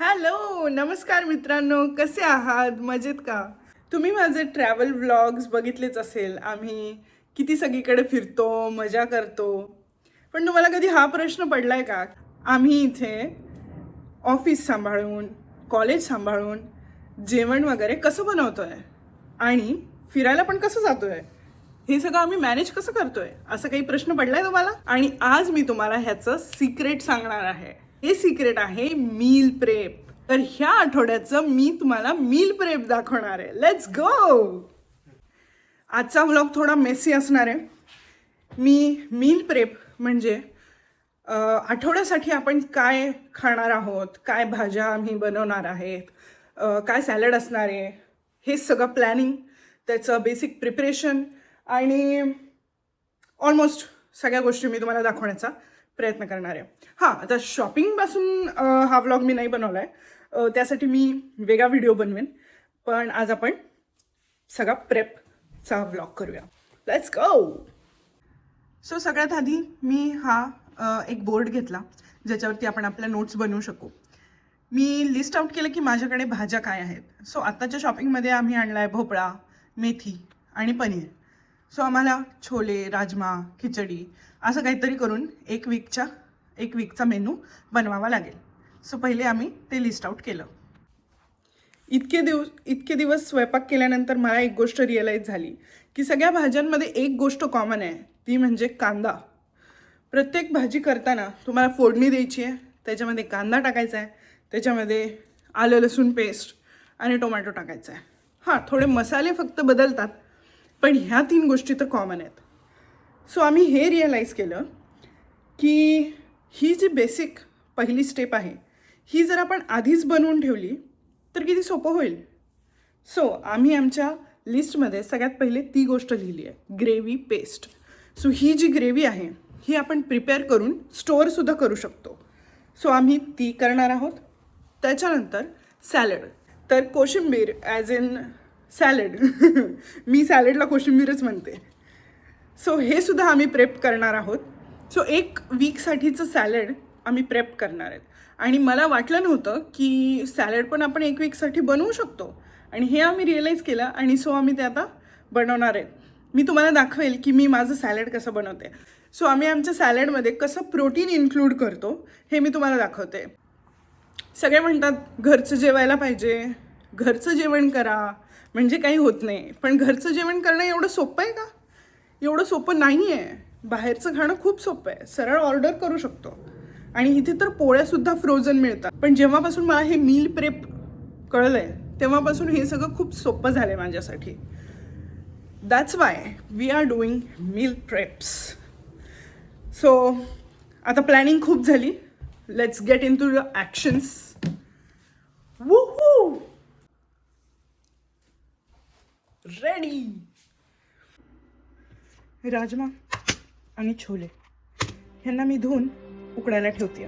Hello, नमस्कार मित्रांनो, कसे आहात? मजेत का? तुम्ही माझे ट्रॅव्हल व्लॉग्स बघितलेच असेल. आम्ही किती सगळीकडे फिरतो, मजा करतो. पण तुम्हाला कधी हा प्रश्न पडलाय का? आम्ही इथे ऑफिस सांभाळून, कॉलेज सांभाळून, जेवण वगैरे कसं बनवतोय आणि फिरायला पण कसं जातोय, हे सगळं आम्ही मॅनेज कसं करतोय, असं काही प्रश्न पडलाय तुम्हाला? आणि आज मी तुम्हाला ह्याचं सिक्रेट सांगणार आहे. हे सिक्रेट आहे मील प्रेप. तर ह्या आठवड्याचं मी तुम्हाला मील प्रेप दाखवणार आहे. Let's go. आजचा व्लॉग थोडा मेसी असणार आहे. मी मील प्रेप म्हणजे आठवड्यासाठी आपण काय खाणार आहोत, काय भाज्या आम्ही बनवणार आहेत, काय सॅलड असणार आहे, हे सगळं प्लॅनिंग, त्याचं बेसिक प्रिपरेशन आणि ऑलमोस्ट सगळ्या गोष्टी मी तुम्हाला दाखवण्याचा प्रयत्न करणार आहे. हां, आता शॉपिंगपासून हा व्लॉग मी नाही बनवला आहे. त्यासाठी मी वेगळा व्हिडिओ बनवेन. पण आज आपण सगळा प्रेपचा व्लॉग करूया. Let's go. सो सगळ्यात आधी मी हा एक बोर्ड घेतला ज्याच्यावरती आपण आपल्या नोट्स बनवू शकू. मी लिस्ट आउट केलं की माझ्याकडे भाज्या काय आहेत. सो आत्ताच्या शॉपिंगमध्ये आम्ही आणला आहे भोपळा, मेथी आणि पनीर. सो आम्हाला छोले, राजमा, खिचडी असं काहीतरी करून एक वीकचा मेनू बनवावा लागेल. सो पहिले आम्ही ते लिस्ट आउट केलं. इतके दिवस स्वयंपाक केल्यानंतर मला एक गोष्ट रिअलाईज झाली की सगळ्या भाज्यांमध्ये एक गोष्ट कॉमन आहे, ती म्हणजे कांदा. प्रत्येक भाजी करताना तुम्हाला फोडणी द्यायची आहे, त्याच्यामध्ये कांदा टाकायचा आहे, त्याच्यामध्ये आलं लसूण पेस्ट आणि टोमॅटो टाकायचा आहे. हां, थोडे मसाले फक्त बदलतात, पण ह्या 3 गोष्टी तर कॉमन आहेत. सो आम्ही हे रिअलाईज केलं की ही जी बेसिक पहिली स्टेप आहे, ही जर आपण आधीच बनवून ठेवली तर किती सोपं होईल. सो आम्ही आमच्या लिस्टमध्ये सगळ्यात पहिले ती गोष्ट लिहिली आहे, ग्रेव्ही पेस्ट. सो ही जी ग्रेव्ही आहे ही आपण प्रिपेअर करून स्टोअरसुद्धा करू शकतो. सो आम्ही ती करणार आहोत. त्याच्यानंतर सॅलड. तर कोशिंबीर ॲज इन सॅलड मी सॅलडला कोशिंबीरच म्हणते. सो हे सुद्धा आम्ही प्रेप करणार आहोत. सो 1 वीकसाठीचं सॅलड आम्ही प्रेप करणार आहेत. आणि मला वाटलं नव्हतं की सॅलड पण आपण 1 वीकसाठी बनवू शकतो. आणि हे आम्ही रिअलाईज केलं आणि सो आम्ही ते आता बनवणार आहेत. मी तुम्हाला दाखवेल की मी माझं सॅलड कसं बनवते. सो आम्ही आमच्या सॅलडमध्ये कसं प्रोटीन इन्क्लूड करतो हे मी तुम्हाला दाखवते. सगळे म्हणतात घरचं जेवायला पाहिजे, घरचं जेवण करा म्हणजे काही होत नाही. पण घरचं जेवण करणं एवढं सोपं आहे का? एवढं सोपं नाही आहे. बाहेरचं खाणं खूप सोपं आहे, सरळ ऑर्डर करू शकतो. आणि इथे तर पोळ्यासुद्धा फ्रोझन मिळतात. पण जेव्हापासून मला हे मील प्रेप कळलं आहे तेव्हापासून हे सगळं खूप सोपं झालं आहे माझ्यासाठी. That's why we are doing meal preps. So आता प्लॅनिंग खूप झाली. Let's get into the actions. Woohoo. Ready. Rajma आणि छोले ह्यांना मी धुवून उकडायला ठेवते.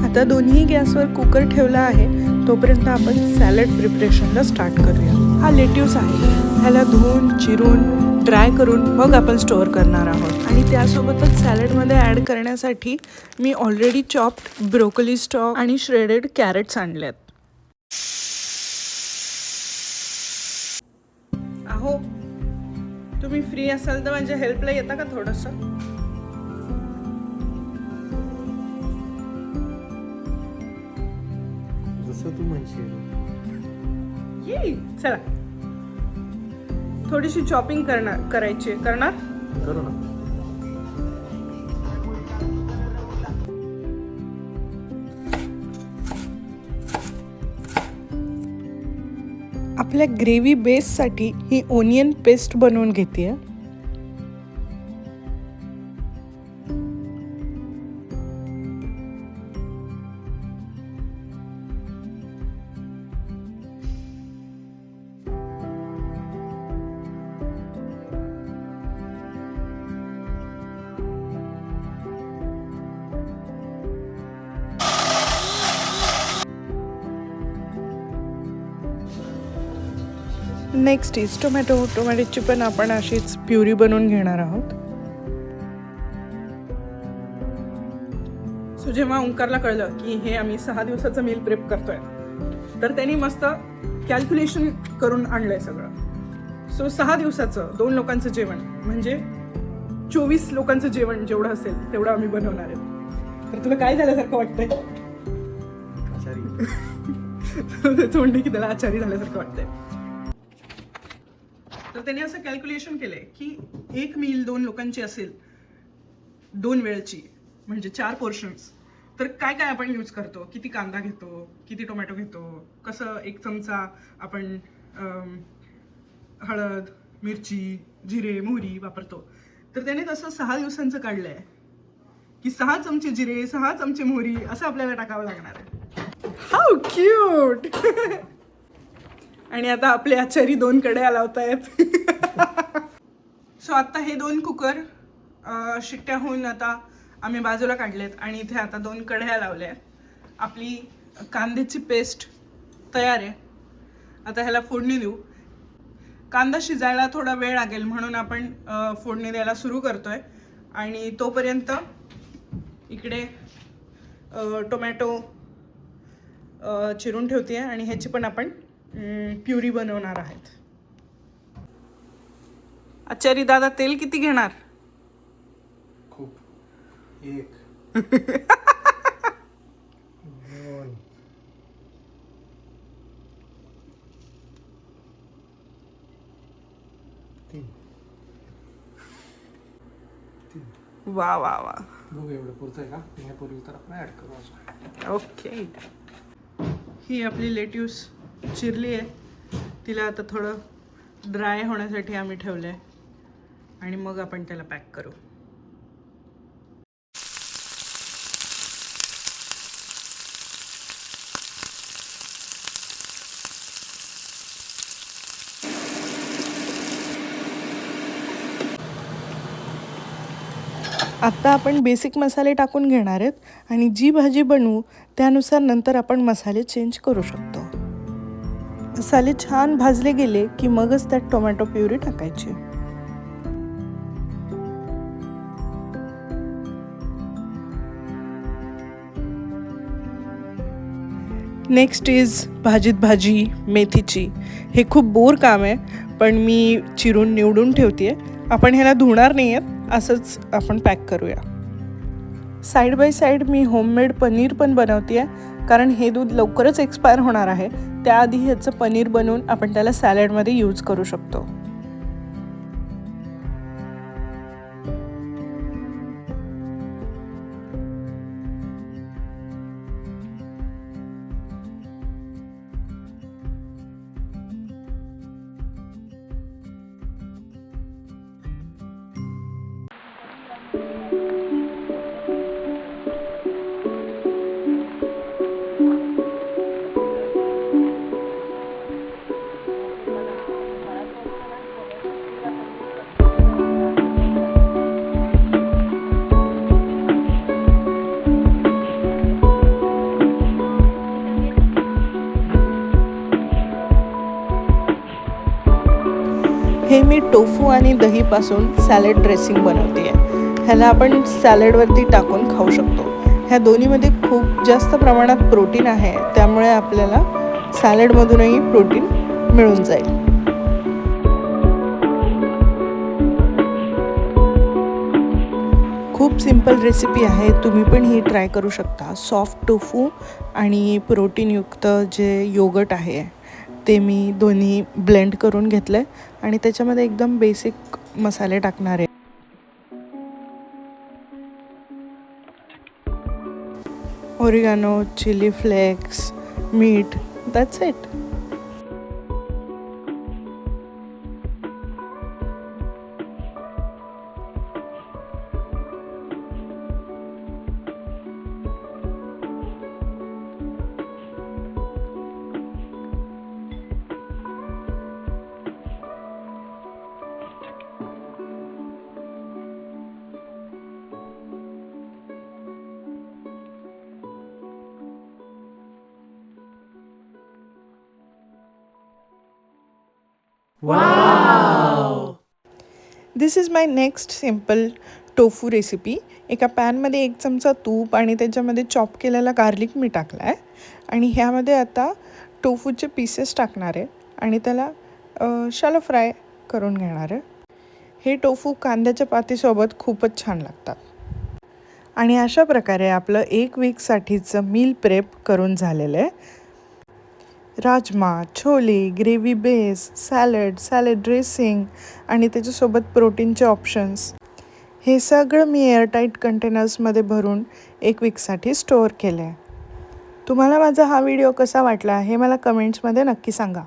आता दोन्ही गॅसवर कुकर ठेवला आहे. तोपर्यंत आपण सॅलड प्रिपरेशनला स्टार्ट करूया. हा लेट्यूस आहे. ह्याला धुवून चिरून ड्राय करून मग आपण स्टोअर करणार आहोत. आणि त्यासोबतच सॅलडमध्ये ॲड करण्यासाठी मी ऑलरेडी चॉप्ड ब्रोकोली स्टॉक आणि श्रेडेड कॅरेट्स आणल्यात. अहो, तुम्ही फ्री असाल तर माझ्या हेल्पला येता का थोडंसं? जसं तू म्हणशील. ये चला, थोडीशी चॉपिंग करायची. करणार? करू ना. आपल्या ग्रेव्ही बेससाठी ही ओनियन पेस्ट बनवून घेते. नेक्स्ट इज टोमॅटोची पण आपण अशीच प्युरी बनवून घेणार आहोत. सो जेव्हा ओंकारला कळलं की हे आम्ही 6 दिवसाचं मील प्रेप करतोय, तर त्यांनी मस्त कॅल्क्युलेशन करून आणलंय सगळं. सो 6 दिवसाचं 2 लोकांचं जेवण म्हणजे 24 लोकांचं जेवण जेवढं असेल तेवढं आम्ही बनवणार आहे. तर तुला काय झाल्यासारखं वाटतंय? आचारी. त्याचं म्हणणे की त्याला आचारी झाल्यासारखं वाटतंय. तर त्याने असं कॅल्क्युलेशन केलंय की एक मील 2 लोकांची असेल 2 वेळची म्हणजे 4 पोर्शन्स, तर काय काय आपण यूज करतो, किती कांदा घेतो, किती टोमॅटो घेतो, कसं 1 चमचा आपण हळद, मिरची, जिरे, मोहरी वापरतो. तर त्याने तसं 6 दिवसांचं काढलंय की 6 चमचे जिरे, 6 चमचे मोहरी असं आपल्याला टाकावं लागणार आहे. How cute. आणि आता आपले आचारी 2 कढया लावतायत. सो आता हे 2 कुकर शिट्ट्या होऊन आता आम्ही बाजूला काढलेत आणि इथे आता 2 कढया लावल्या. आपली कांद्याची पेस्ट तयार आहे. आता ह्याला फोडणी देऊ. कांदा शिजायला थोडा वेळ लागेल म्हणून आपण फोडणी द्यायला सुरू करतोय. आणि तोपर्यंत इकडे टोमॅटो चिरून ठेवते आणि ह्याची पण आपण प्युरी बनवणार आहेत. आचारी दादा तेल किती घेणार? खूप. 1 2 3 वा वा वा. बघू एवढं पुरतं आहे का? यापूर्वी तर आपण ॲड करू अजून. ओके. ही आपली लेट्यूस चिरली आहे. तिला आता थोडं ड्राय होण्यासाठी आम्ही ठेवलं आहे आणि मग आपण त्याला पॅक करू. आत्ता आपण बेसिक मसाले टाकून घेणार आहेत आणि जी भाजी बनवू त्यानुसार नंतर आपण मसाले चेंज करू शकतो. मसाले छान भाजले गेले की मगच त्यात टोमॅटो प्युरी टाकायची. नेक्स्ट इज भाजीत भाजी मेथीची. हे खूप बोर काम आहे पण मी चिरून निवडून ठेवते. आपण ह्याला धुणार नाही आहेत, असंच आपण पॅक करूया. Side by side me homemade paneer पण बनवते आहे कारण हे दूध लवकरच एक्सपायर होणार आहे. त्याआधी ह्याचं पनीर बनवून आपण त्याला सॅलडमध्ये यूज करू शकतो. हे मी टोफू आणि दहीपासून सॅलड ड्रेसिंग बनवते आहे. ह्याला आपण सॅलडवरती टाकून खाऊ शकतो. ह्या दोन्हीमध्ये खूप जास्त प्रमाणात प्रोटीन आहे, त्यामुळे आपल्याला सॅलडमधूनही प्रोटीन मिळून जाईल. खूप सिंपल रेसिपी आहे, तुम्ही पण ही ट्राय करू शकता. सॉफ्ट टोफू आणि प्रोटीनयुक्त जे योगर्ट आहे ते मी दोन्ही ब्लेंड करून घेतलं आहे आणि त्याच्यामध्ये एकदम बेसिक मसाले टाकणार आहे. ओरिगानो, चिली फ्लेक्स, मीठ, that's it. This is my next simple tofu recipe. एका पॅनमध्ये 1 चमचा तूप आणि त्याच्यामध्ये चॉप केलेला गार्लिक मी टाकला आहे आणि ह्यामध्ये आता टोफूचे पीसेस टाकणार आहे आणि त्याला शॅलो फ्राय करून घेणार आहे. हे टोफू कांद्याच्या पातीसोबत खूपच छान लागतात. आणि अशा प्रकारे आपलं 1 वीकसाठीचं मील प्रेप करून झालेलं आहे. Rajma, chole, gravy base, salad dressing आणि त्याच्यासोबत प्रोटीनचे ऑप्शन्स हे सगळं मी एअरटाईट कंटेनर्समध्ये भरून 1 वीकसाठी स्टोअर केलं आहे. तुम्हाला माझा हा व्हिडिओ कसा वाटला हे मला कमेंट्समध्ये नक्की सांगा.